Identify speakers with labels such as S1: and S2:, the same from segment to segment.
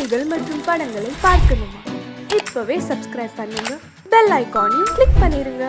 S1: செய்திகள் மற்றும் படங்களை பார்க்கணுமா? இப்பவே சப்ஸ்கிரைப் பண்ணுங்க, பெல் ஐகானையும் கிளிக் பண்ணிருங்க.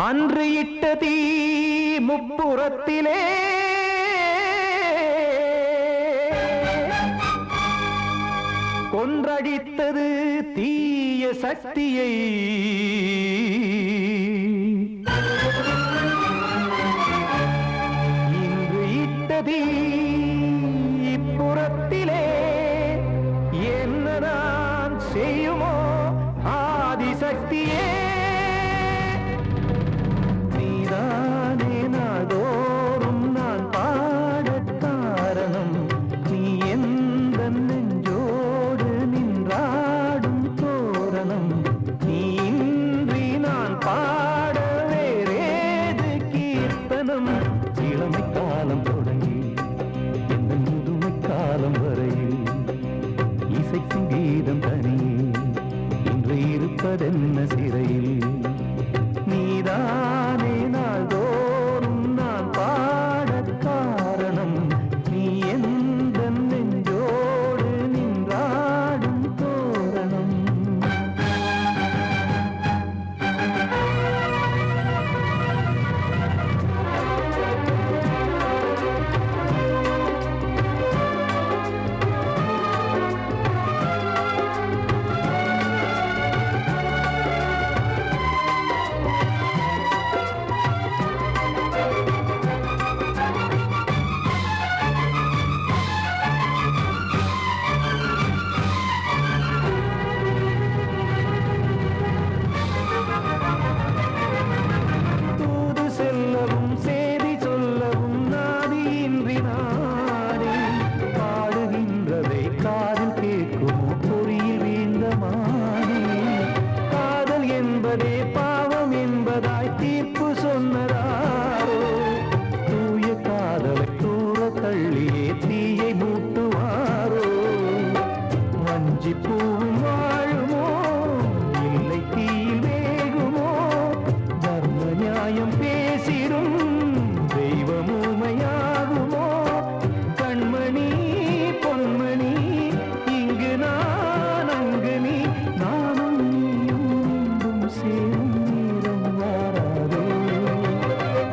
S2: அன்று இட்ட தீ முப்புறத்திலே கொன்றடித்தது தீய சக்தியை தீ இப்புறத்திலே என்னதான் செய்யுமோ ஆதிசக்தியே நீதானே நாள்தோறும் நான் பாடக் காரணம் நீ எந்த நெஞ்சோடு நின்றாடும் தோரணம் நீ இன்றி நான் பாட வேறேது கீர்த்தனம் இளமை காலம் தொடங்கி இந்த முதுமை காலம் வரையில் இசைக்கும் கீதம் தனியே இன்று இருப்பதென்ன சிறையில் நீதானே நாள்தோறும் நான் பாடக் காரணம் நீ எந்த நெஞ்சோடு நின்றாடும் தோரணம் தூது செல்லவும் சேதி சொல்லவும் நாதியின்றி நானே பாடுகின்றதை காதில் கேட்குமோ பொறியில் வீழ்ந்த மானே காதல் என்பதே பாவம் என்பதாய் தீர்ப்பு சொன்னதாரோ தூய காதலை தூர தள்ளியே தீயை மூட்டுவாரோ வஞ்சி பூவும் வாழுமோ இல்லை தீயில் வேகுமோ தர்ம நியாயம் பேசிடும் தெய்வம் ஊமையாகுமோ கண்மணி பொன்மணி இங்கு நான் அங்கு நீ நானும் நீயும் மீண்டும் சேரும் நேரம் வாராதோ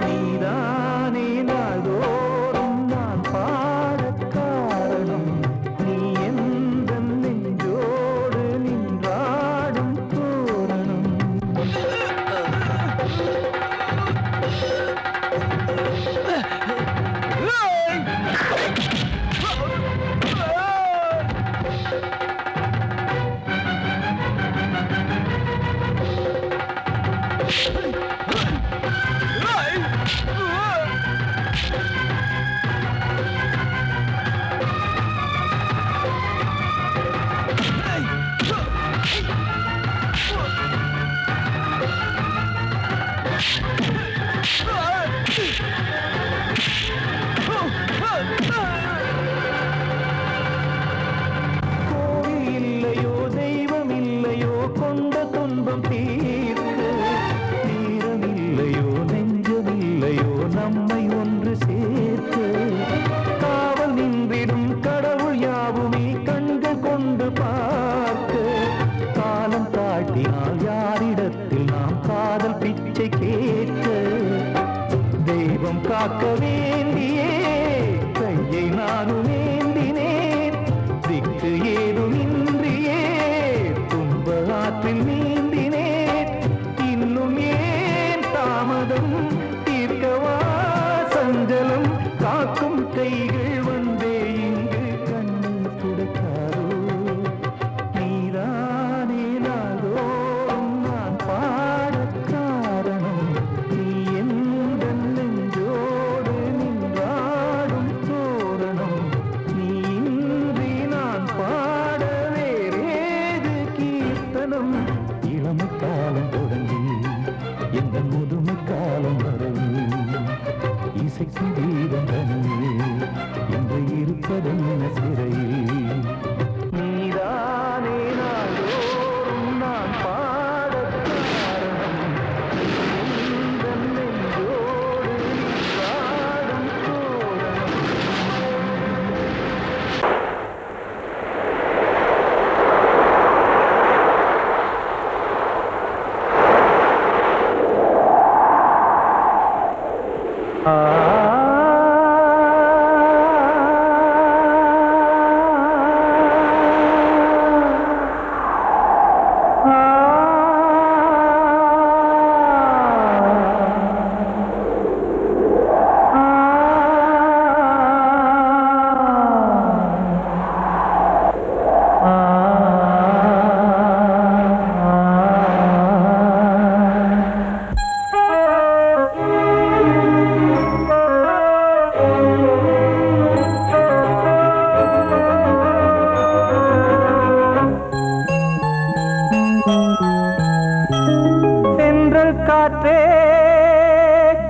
S2: நீதானே நாள்தோறும் நான் பாடக் காரணம் நீ எந்த நெஞ்சோடு நின்றாடும் தோரணம் கோவில் இல்லையோ தெய்வம் இல்லையோ கொண்ட துன்பம் தீர்க்க நேரம் இல்லையோ நெஞ்சம் இல்லையோ நம்மை ஒன்று சேர்க்க காவல் நின்றிடும் கடவுள் யாவுமே கண்கள் கொண்டு பார்க்க காலம் காட்டினால் யாரிடத்தில் நாம் காதல் பிச்சை கேட்க தெய்வம் காக்க வேண்டியே கையை நானும் ஏந்தினேன் திக்கு ஏதும் இன்றியே துன்ப ஆற்றில் நீந்தினேன் இன்னும் ஏன் தாமதம் தீர்க்கவா சஞ்சலம் காக்கும் கைகள் வந்தே இங்கு கண்ணீர் துடைக்காதோ நீதானே நாள்தோறும் நான் பாடக் காரணம் நீ எந்த நெஞ்சோடு நின்றாடும் தோரணம் நீ இன்றி நான் பாட வேறேது கீர்த்தனம் இளமை காலம் தொடங்கி எந்த முதுமை காலம் வரையில் இசைக்கும் கீதம் தனியே இன்று இருப்பதென்ன சிறையில் நீதானே நாள்தோறும் நான் பாடக் காரணம் எந்த நெஞ்சோடு நின்றாடும் தோரணம்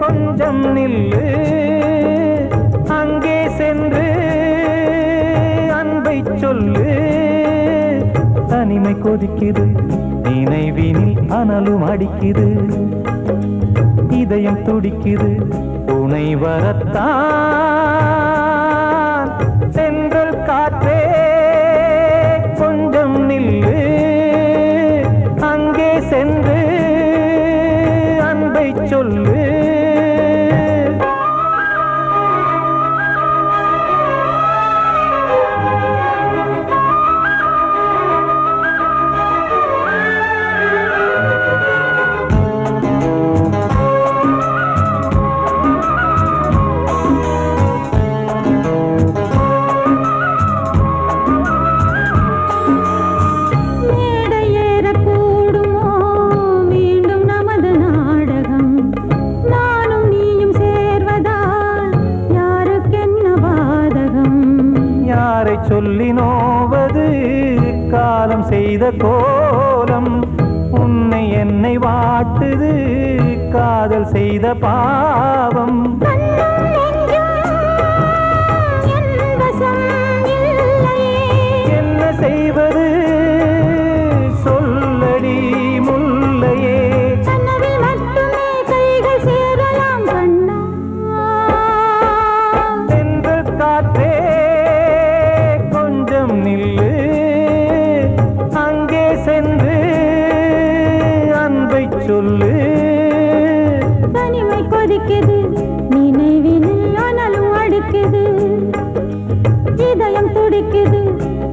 S2: கொஞ்சம் நில்லு அங்கே சென்று அன்பை சொல்லு தனிமை கொதிக்குது நினைவினில் அனலும் அடிக்குது இதயம் துடிக்குது துணை வரத்தான் சென்றல் காற்றே கொஞ்சம் நில்லு அங்கே சென்று அன்பை சொல்லு சொல்லி நோவது காலம் செய்த கோலம் உன்னை என்னை வாட்டுது காதல் செய்த பாவம் என்ன செய்வது சொல்லடி முல்லையே சென்றல் காற்றே நில்லு அங்கே சென்று அன்பை சொல்லு
S3: தனிமை கொதிக்குது நினைவினில் அனலும் அடிக்குது இதயம் துடிக்குது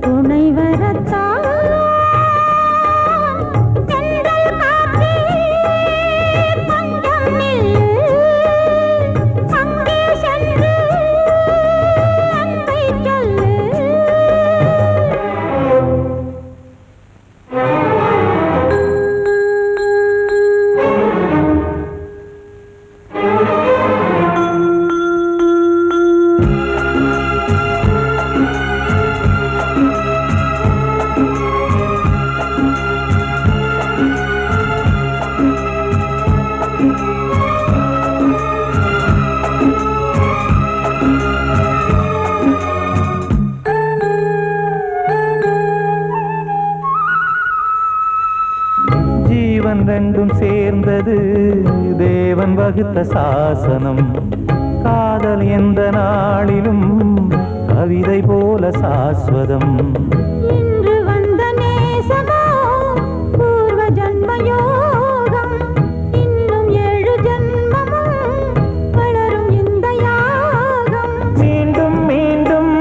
S3: துணை வரத்தான்
S2: ரெண்டும் சேர்ந்தது தேவன் வகுத்த சாசனம் காதல் எந்த நாளிலும் கவிதை போல சாஸ்வதம்
S3: இன்று வந்த நேசமோ பூர்வ ஜன்மயோகம் இன்னும் 7 ஜன்மமும் வளரும் இந்த யாகம்
S2: மீண்டும் மீண்டும்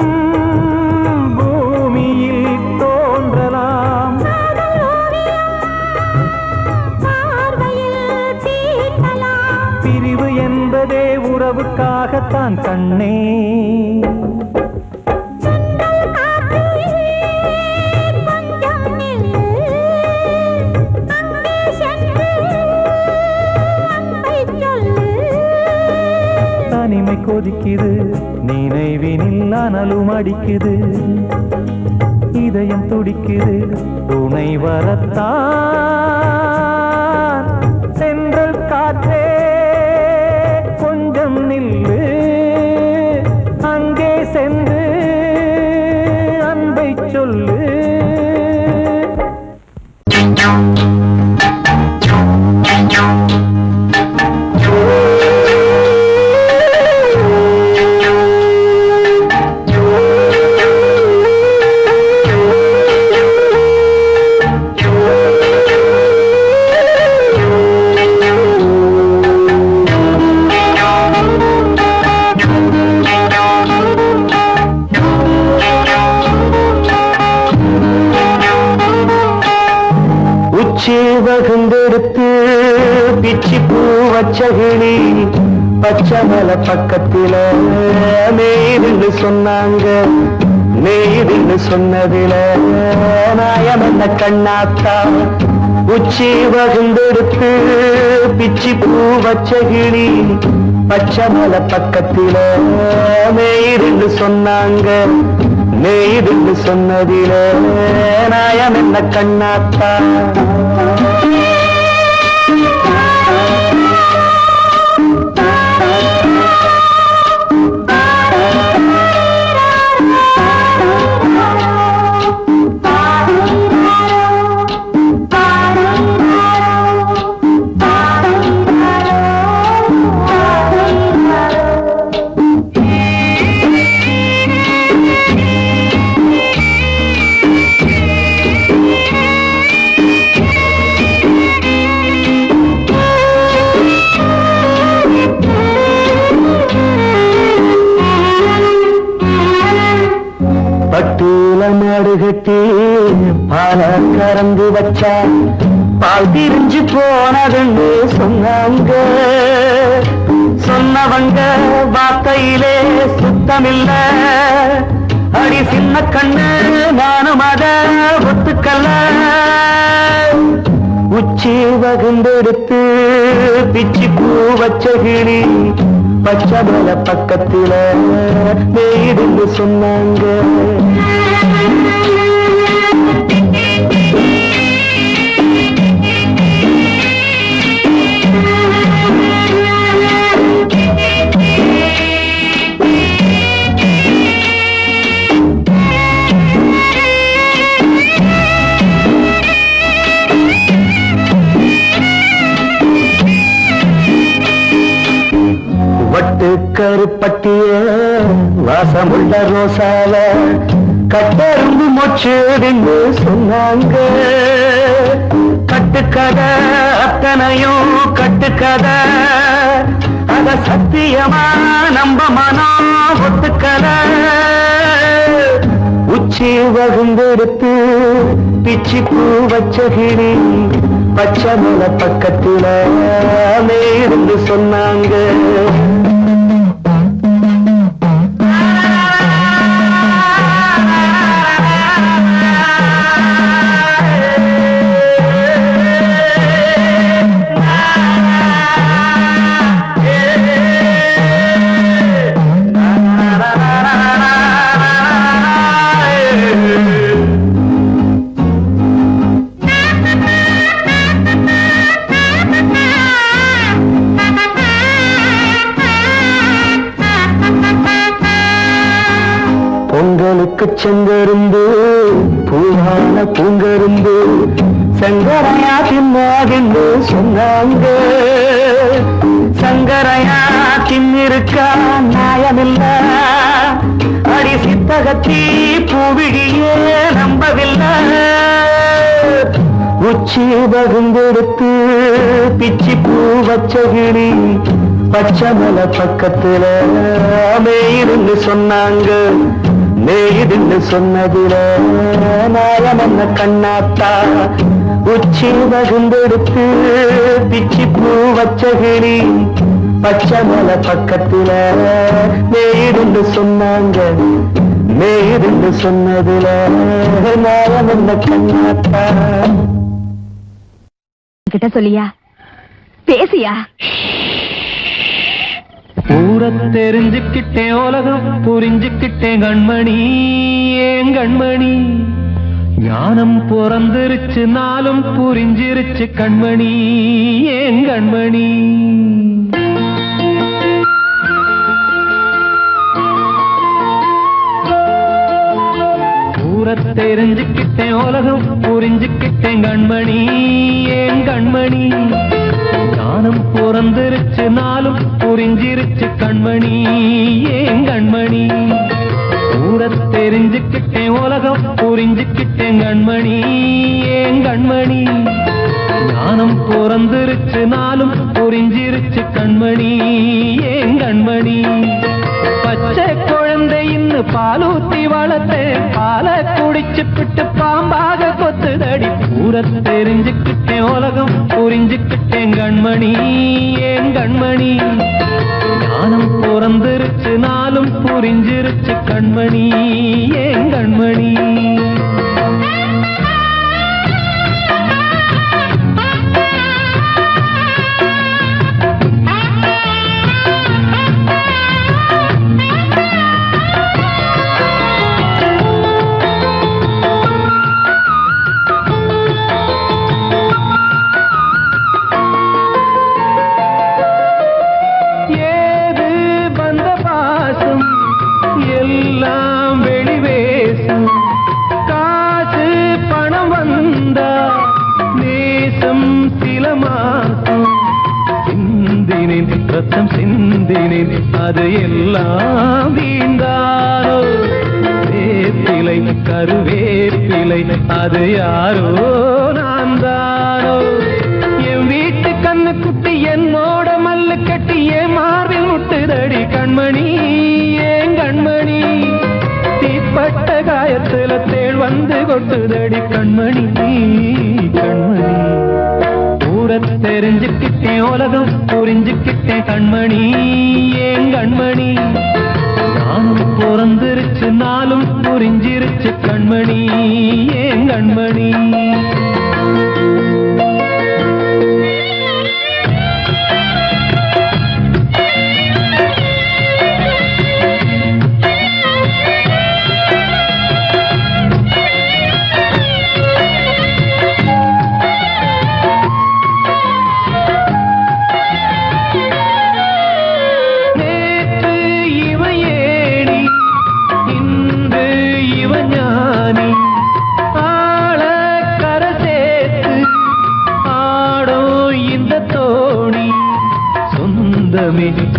S2: பூமியில் தோன்றலாம் பிரிவு என்பதே உறவுக்காகத்தான் கண்ணே தனிமை கொதிக்குது நினைவினில் அனலும் அடிக்குது இதயம் துடிக்குது துணை வரத்தான் சென்றல் காற்றே கொஞ்சம் நில்லு அங்கே சென்று அன்பை சொல்லு வகுந்தெடுத்து பிச்சி பூ வச்சகிளி பச்சமலை பக்கத்தில மேய்துன்னு சொன்னாங்க மேய்துன்னு சொன்னதில நாயம் என்ன கண்ணாத்தா உச்சி வகுந்தெடுத்து பிச்சி பூ வச்சகிளி பச்சமலை பக்கத்தில மேய்துன்னு சொன்னாங்க மேய்துன்னு சொன்னதில நாயம் என்ன கண்ணாத்தா மாடு கட்டி பால கறந்து வச்சா பால் திரிஞ்சு போனதுன்னு சொன்னாங்க. சொன்னவங்க வார்த்தையிலே சுத்தமில்ல. அடி சின்ன கண்ணு நானும் அத ஒத்துக்கல்ல. உச்சி வகுந்தெடுத்து பிச்சி பூ வச்ச கிளி பச்சை மலை பக்கத்தில மேடுன்னு சொன்னாங்க. கருப்பட்டிய வாசமுள்ள ரோசால கட்டெரும்பு மொச்சுன்னு சொன்னாங்க. கட்டுக்கதை அத்தனையும் கட்டுக்கதை, அத சத்தியமா நம்ப மனம் ஒத்துக்கதை. உச்சி வகுந்தெடுத்து பிச்சி பூ வச்ச கிளி பச்சை மலை பக்கத்தில மேருந்து சொன்னாங்க. பொங்கலுக்கு செங்கருந்து பூவான பூங்கருந்து சங்கரையா தின்னாகின்னு சொன்னாங்க. சங்கரையா தின்னிருக்கா நியாயமில்ல. அடி சித்தகத்தி பூவிழியே நம்பவில்லை. உச்சி வகுந்தெடுத்து பிச்சி பூ வச்ச கிளி பச்சை மலை பக்கத்துல மேயிருந்து சொன்னாங்க. மேயிருந்து சொன்னதுல நாயம் என்ன கண்ணாத்தா. உச்சி வகுந்தெடுத்து பிச்சி பூ வச்ச கிளி பச்சை மலை பக்கத்துல மேயிருந்து சொன்னாங்க. மேயிருந்து சொன்னதுல நாயம் என்ன கண்ணாத்தா.
S3: கிட்ட சொல்லியா பேசியா?
S2: ஊர தெரிஞ்சுக்கிட்டேன், உலகம் புரிஞ்சுக்கிட்டேன் கண்மணி. ஏன் கண்மணி ஞானம் பிறந்திருச்சு, நாளும் புரிஞ்சிருச்சு கண்மணி. ஏன் கண்மணி ஊர தெரிஞ்சுக்கிட்டேன், உலகம் புரிஞ்சுக்கிட்டேன் கண்மணி. ஏன் கண்மணி ஞானம் பிறந்திருச்சு, நாளும் புரிஞ்சிருச்சு கண்மணி. ஏன் கண்மணி ஊர தெரிஞ்சுக்கிட்டேன், உலகம் புரிஞ்சுக்கிட்டேன் கண்மணி. ஏன் கண்மணி ஞானம் பிறந்திருச்சு, நாளும் புரிஞ்சிருச்சு கண்மணி. ஏன் கண்மணி பச்சை குழந்தை இன்னு பாலூத்தி வளர்த்தேன், பாலை குடிச்சு பிட்டு பாம்பாக கொத்துதடி. ஊர தெரிஞ்சுக்கிட்டேன், உலகம் புரிஞ்சுக்கிட்டேன் கண்மணி. ஏன் கண்மணி ஞானம் பிறந்திருச்சு, நாளும் புரிஞ்சிருச்சு கண்மணி. ஏன் கண்மணி ரத்தம் சிந்தினேன், அது எல்லாம் வீண்டாரோ. வேப்பிலை கருவேப்பிலை அது யாரோ நான் தானோ. என் வீட்டு கண்ணு குட்டி என்னோட மல்லு கட்டி என் மார்பில் முட்டுதடி கண்மணி. ஏன் கண்மணி தீப்பட்ட காயத்துல தேழ்வ வந்து கொட்டுதடி கண்மணி கண்மணி. ஊரை தெரிஞ்சுக்கிட்டேன் உலகம் புரிஞ்சுக்கிட்டேன் கண்மணி ஏன் கண்மணி. நானும் பிறந்திருச்சு நாளும் புரிஞ்சிருச்சு கண்மணி ஏன் கண்மணி.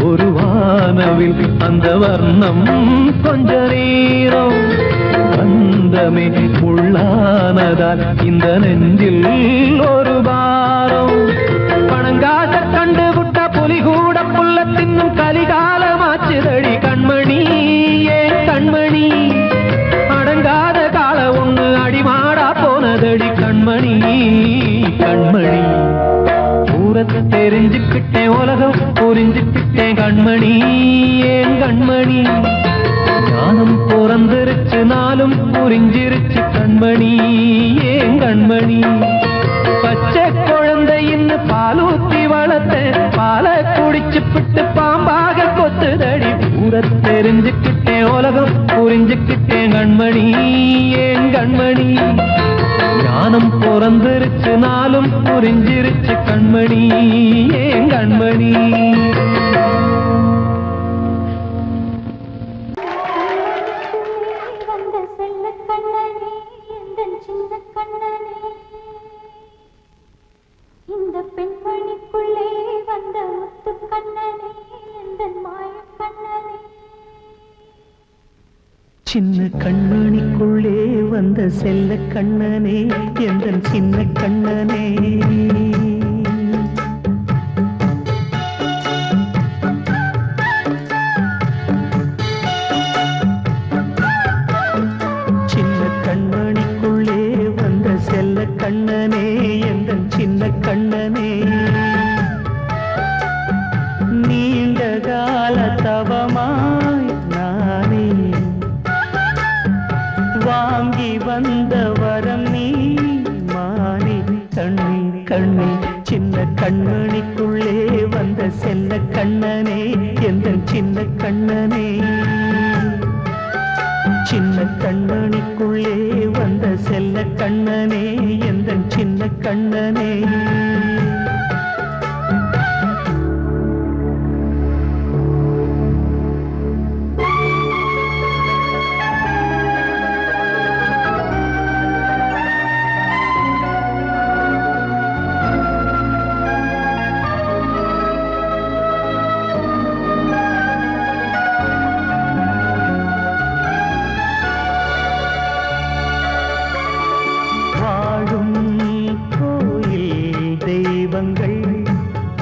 S2: ஒரு வானவில் அந்த வர்ணம் கொஞ்ச நேரம் வந்தமே உள்ளானதால் இந்த நெஞ்சில் ஒரு பாரம். பணங்காச கண்டு விட்ட புலி கூட புல்ல தின்னும் கலிகாலமாச்சுதடி கண்மணி ஏன் கண்மணி. அடங்காத கால ஒண்ணு அடிமாடா போனதடி கண்மணி கண்மணி. ஊரத்தை தெரிஞ்சுக்கிட்டேன் உலகம் புரிஞ்சுக்கிட்டேன் கண்மணி ஏன் கண்மணி. ஞானம் பிறந்திருச்சு நாளும் புரிஞ்சிருச்சு கண்மணி ஏன் கண்மணி. பச்சை குழந்தையின்னு பாலூத்தி வளர்த்த பாலை குடிச்சு பிட்டு பாம்பாக கொத்துதடி. ஊரத்தை தெரிஞ்சுக்கிட்டேன் உலகம் புரிஞ்சுக்கிட்டேன் கண்மணி ஏன் கண்மணி. ஞானம் பிறந்திருச்சு நாளும் புரிஞ்சிருச்சு கண்மணி ஏன் கண்மணி.
S4: இந்த பெண்மணிக்குள்ளே வந்த முத்து கண்ணனே எந்த மாய கண்ணனே.
S5: சின்ன கண்மணிக்குள்ளே வந்த செல்ல கண்ணனே எந்தன் சின்ன கண்ணனே. சின்ன கண்மணிக்குள்ளே வந்த செல்ல கண்ணனே எந்தன் சின்ன கண்ணனே. நீண்ட கால தவமாய் நானே வாங்கி வந்த வரம் நீ மானே கண்ணே கண்ணே. சின்ன கண்மணிக்குள்ளே வந்த செல்ல கண்ணனே எந்தன் சின்ன கண்ணனே. சின்ன கண்மணிக்குள்ளே வந்த செல்ல கண்ணனே எந்தன் சின்ன கண்ணனே.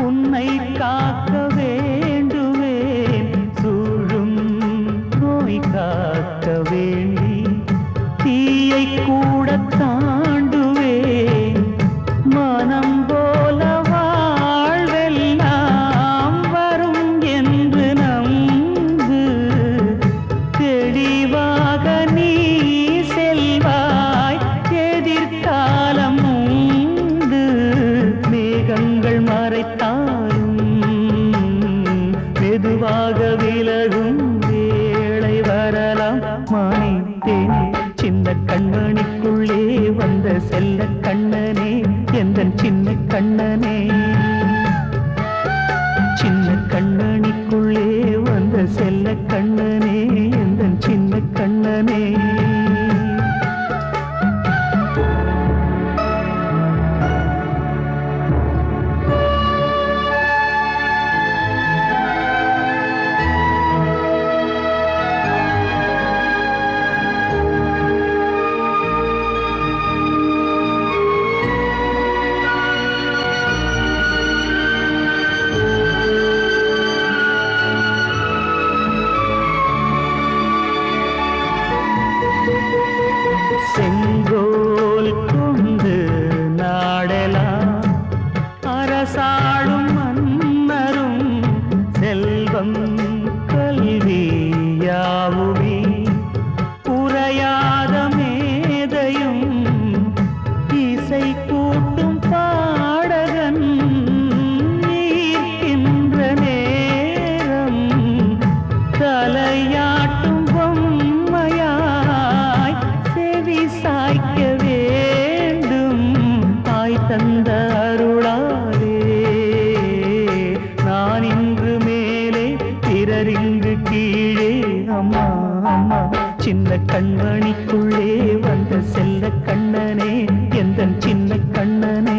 S5: உன்னை காக்க வேண்டுவேன் சூழும் நோய் காக்க வேண்டி தீயை கூட தாண்டுவேன். மனம் போல வாழ்வெல்லாம் வரும் என்று நம்பு. தெளிவாக நீ செல்வாய் எதிர்காலம் உண்டு. மேகங்கள் மறைத்தாலும் மெதுவாக விலகும் வேளை வரலாம் மானே தேனே. சின்ன கண்மணிக்குள்ளே வந்த செல்ல கண்ணனே எந்தன் சின்ன கண்ணனே. சின்ன கண்மணிக்குள்ளே வந்த செல்ல கண்ணனே எந்தன் சின்ன கண்ணனே. இன்பம் கல்வி யாவுமே உரையாத மேதையும் இசை கூட்டும் பாடகன் ஈர்க்கின்ற நேரம் தலையாட்டும் பொம்மையாய் செவி சாய்க்க வேண்டும் தாய் தந்த அருளாலே நான் இன்று மேலே பிறரிங்கு கீழே அம்மா அம்மா சின்ன கண்மணிக்குள்ளே வந்த செல்ல கண்ணனே எந்தன் சின்ன கண்ணனே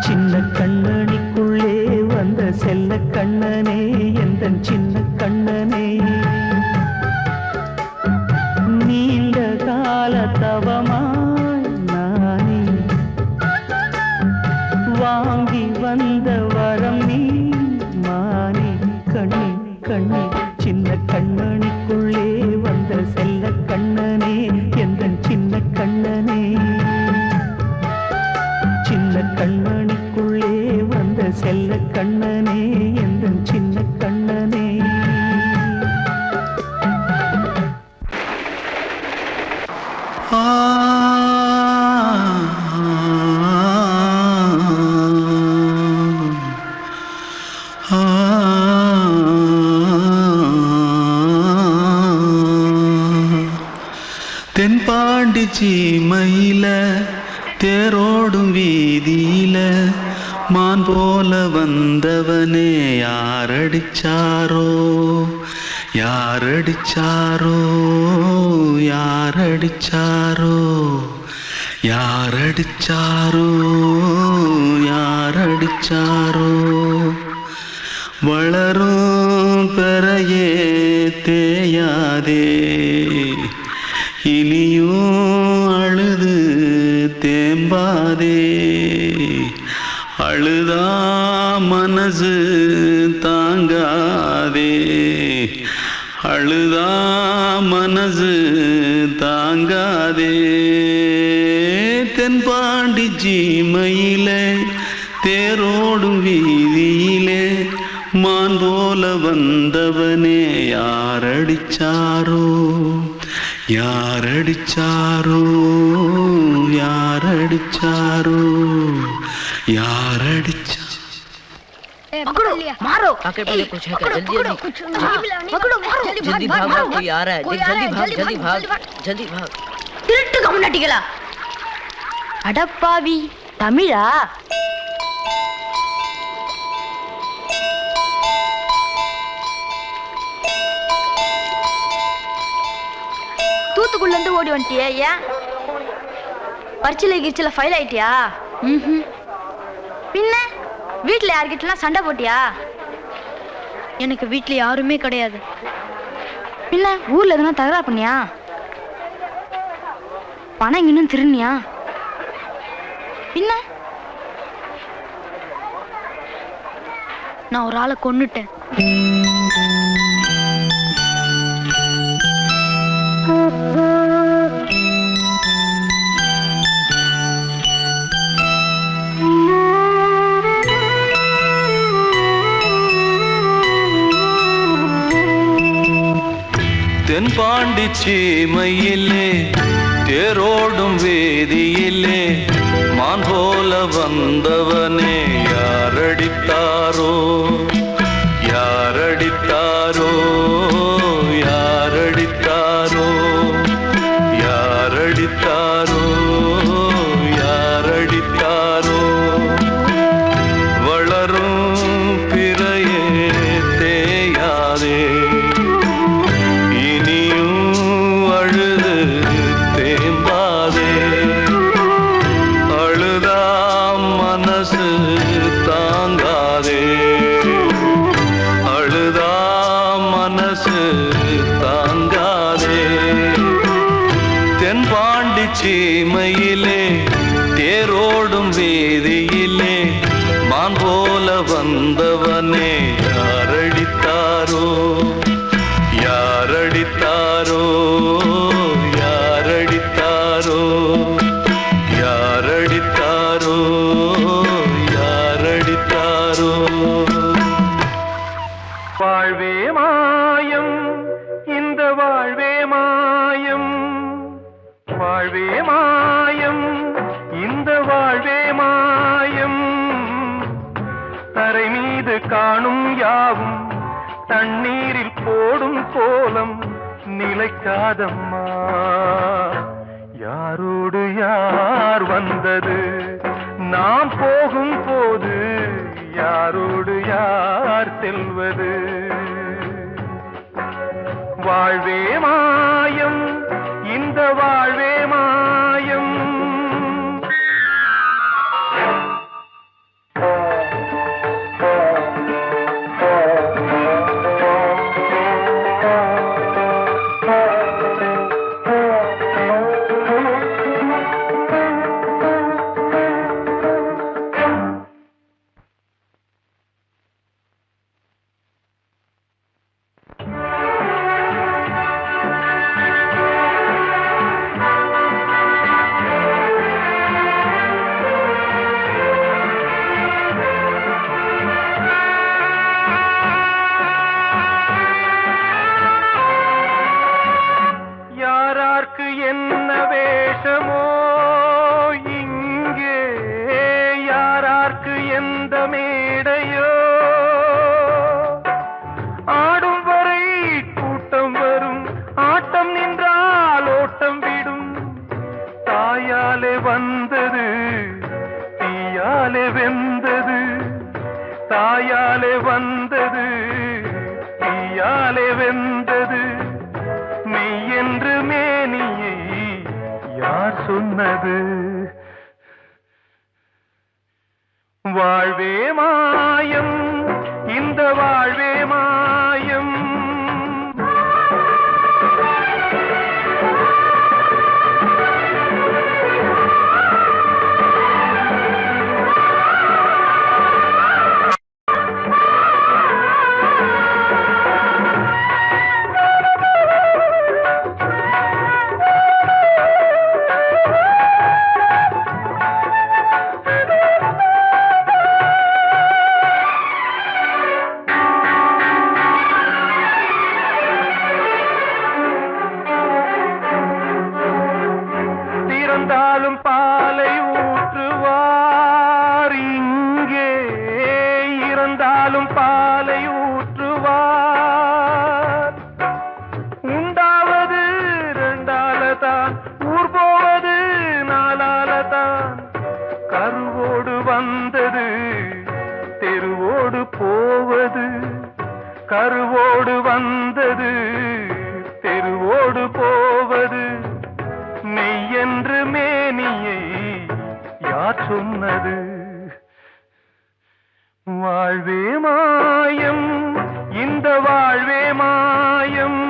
S5: சின்ன கண்ணனிக்குள்ளே வந்த செல்ல கண்ணனே எந்தன் சின்ன கண்ணனே நீண்ட கால தவமாய் நானே வாங்கி வந்த வரம் நீ மானே கண்ணே கண்ணே சின்ன கண்ணனிக்குள்ளே வந்த செல்ல கண்ணனே எந்தன் சின்ன கண்ணனே சின்ன கண்ணனிக்குள்ளே வந்த செல்ல கண்ணனே எந்தன் சின்ன கண்ணனே
S6: தென்பாண்டி சீமையில தேரோடும் வீதியில மான் போல வந்தவனே யாரடிச்சாரோ யாரடிச்சாரோ யாரடிச்சாரோ யாரடிச்சாரோ யாரடிச்சாரோ வளரும் பெறையே தேயாதே இனியும் அழுது தேம்பாதே அழுதா மனசு தாங்காதே அழுதா மனசு தாங்காதே தென்பாண்டி சீமையிலே தேரோடும் வீதியிலே மான் போல வந்தவனே யாரடிச்சாரோ யாரடிச்சாரோ யாரடிச்சாரோ யாரடிச்சா
S3: मारो
S7: आके पहले कुछ है क्या जल्दी जल्दी भाग भाग कोई आ रहा है जल्दी भाग जल्दी भाग
S3: திருட்டு கம்முனட்டிகளா அடப்பாவி தமிழா தூத்துக்குள்ள இருந்து ஓடி வந்துட்டியா ஏன் பரிச்சையில கிரிச்சில ஃபைல் ஆயிட்டியா பின்ன வீட்டுல யார்கிட்டலாம் சண்டை போட்டியா எனக்கு வீட்டுல யாருமே கிடையாது பின்ன ஊர்ல எதுனா தகராறு பண்ணியா பணம் இன்னும் திருநியா பின்ன நான் ஒரு ஆளை கொன்னுட்டேன்
S6: தென்பாண்டி சீமையிலே தேரோடும் வேதியிலே மான் போல வந்தவனே யாரடித்தாரோ யாரடித்தாரோ யாரடித்தாரோ யாரடித்தாரோ யாரடித்தாரோ வளரும் பிறையே தேயாதே தாங்காதே
S2: வாழ்வே மாயம் இந்த வாழ்வே மாயம் வாழ்வே மாயம் இந்த வாழ்வே மாயம் தரை மீது காணும் யாவும் தண்ணீரில் போடும் கோலம் நிலைக்காதம்மா யாரோடு யார் வந்தது நாம் போகும் போது யாரோடு யார் செல்வது வாழ்வே மாயம் இந்த வாழ்வே மாயம் என்ன வேஷமோ இங்கே யாரார்க்கு எந்த மேடையோ ஆடும் வரை கூட்டம் வரும் ஆட்டம் நின்றால் ஓட்டம் விடும் தாயாலே வந்தது தீயாலே வெந்தது தாயாலே வந்தது தீயாலே வெந்தது மெய் என்று மேனியை யார் சொன்னது வாழ்வே மாயம் இந்த வாழ்வே மாயம் இறந்தாலும் பாலை ஊற்றுவார் இங்கே இறந்தாலும் பாலை ஊற்றுவார் உண்டாவது ரெண்டாலதான் ஊர் போவது நாலாலதான் கருவோடு வந்தது தெருவோடு போவது கருவோடு வந்தது தெருவோடு போவது மெய் என்று மேனியை யார் சொன்னது வாழ்வே மாயம் இந்த வாழ்வே மாயம்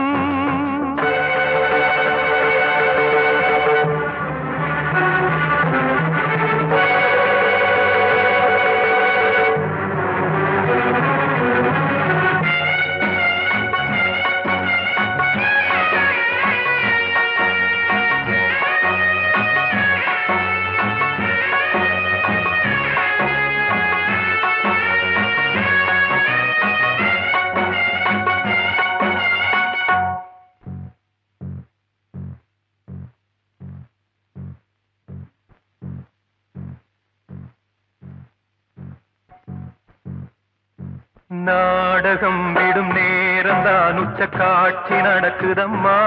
S2: நாடகம் விடும் நேரம்தான் உச்ச காட்சி நடக்குதம்மா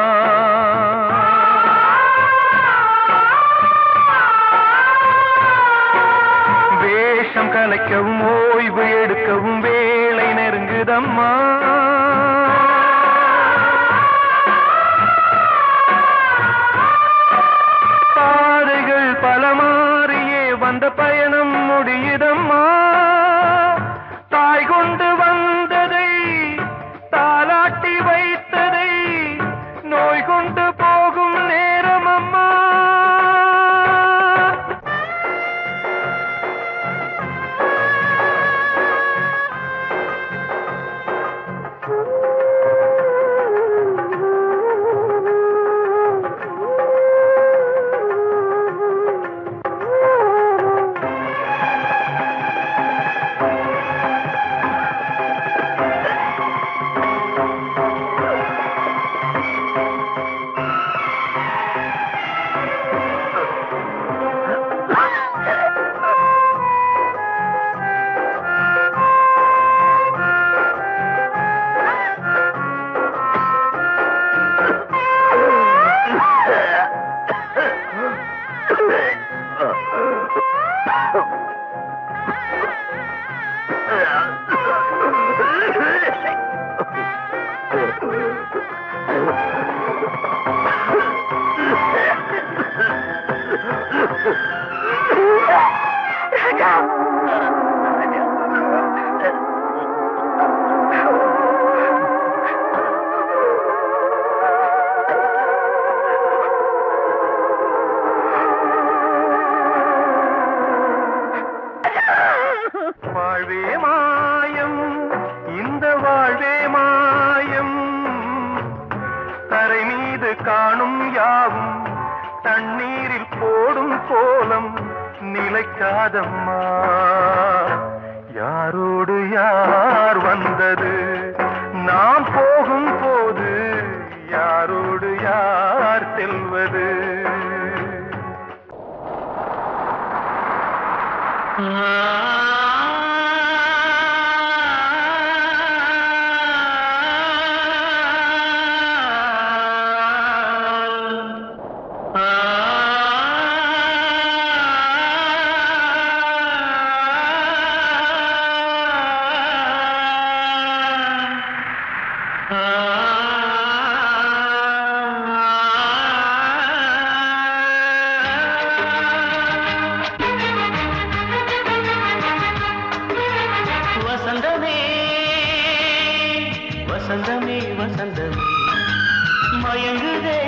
S2: வேஷம் கலைக்கவும் ஓய்வு எடுக்கவும் வேளை நெருங்குதம்மா பாதைகள் பல மாறியே வந்த பயணம் முடியுதம்மா தாய் கொண்டு வந்ததை தாலாட்டி வைத்ததை நோய் கொண்டு போகும் நேரம் அம்மா நிற்காதம்மா யாரோடு யார் வந்தது நாம் போகும் போது யாரோடு யார் செல்வது
S5: வசந்தமே வசந்தமே வசந்தமே மயங்குதே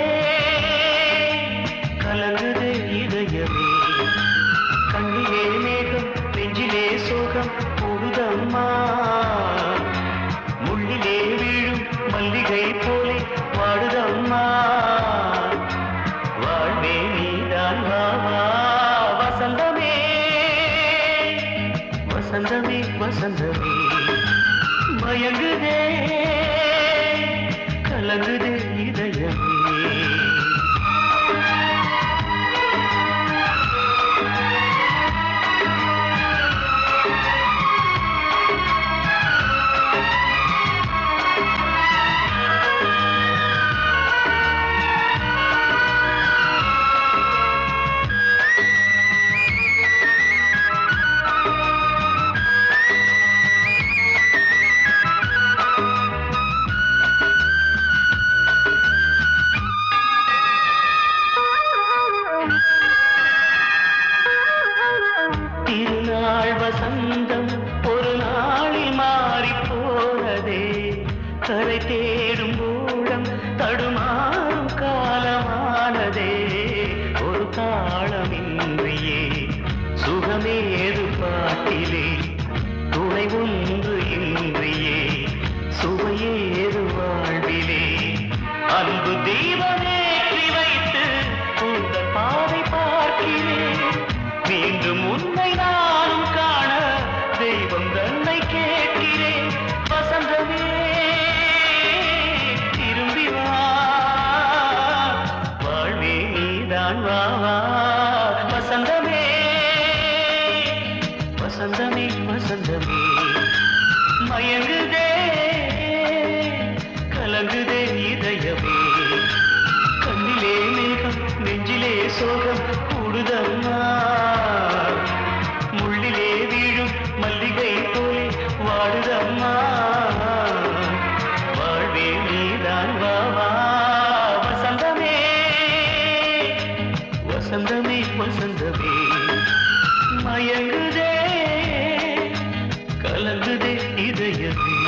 S5: கலங்குதே இதயமே கண்ணிலே மேகம் நெஞ்சிலே சோகம் போடுதம்மா முள்ளிலே வீழும் மல்லிகை போலே வாடுதம்மா வாழ்வே நீதான் வாவா வசந்தமே வசந்தமே வசந்தமே மயங்குதே கலங்குதே இதயமே திருநாள் வசந்தம் ஒரு நாளில் மாறி போனதே கரை தேடும் ஊழம் தடுமாறும் காலமானதே ஒரு தாளமின்றியே சுகமேது பாட்டிலே துணை ஒன்று இன்றியே சுவையேது வாழ்விலே அன்பு தீபமேற்றி வைத்து உங்கள் பாதை பார்க்கிறேன் மீண்டும் உன்னை நானும் காண தெய்வம் தன்னை கேட்கிறேன் வசந்தமே திரும்பி வா வாழ்வே நீதான் வா வா வசந்தமே வசந்தமே வசந்தமே மயங்குதே கலங்குதே இதயமே கண்ணிலே மேகம் நெஞ்சிலே சோகம் கூடுதம்மா முள்ளிலே வீழும் மல்லிகை போலே வாடுதம்மா வாழ்வே நீதான் வா வா வசந்தமே வசந்தமே வசந்தமே மயங்குதே கலங்குதே இதயமே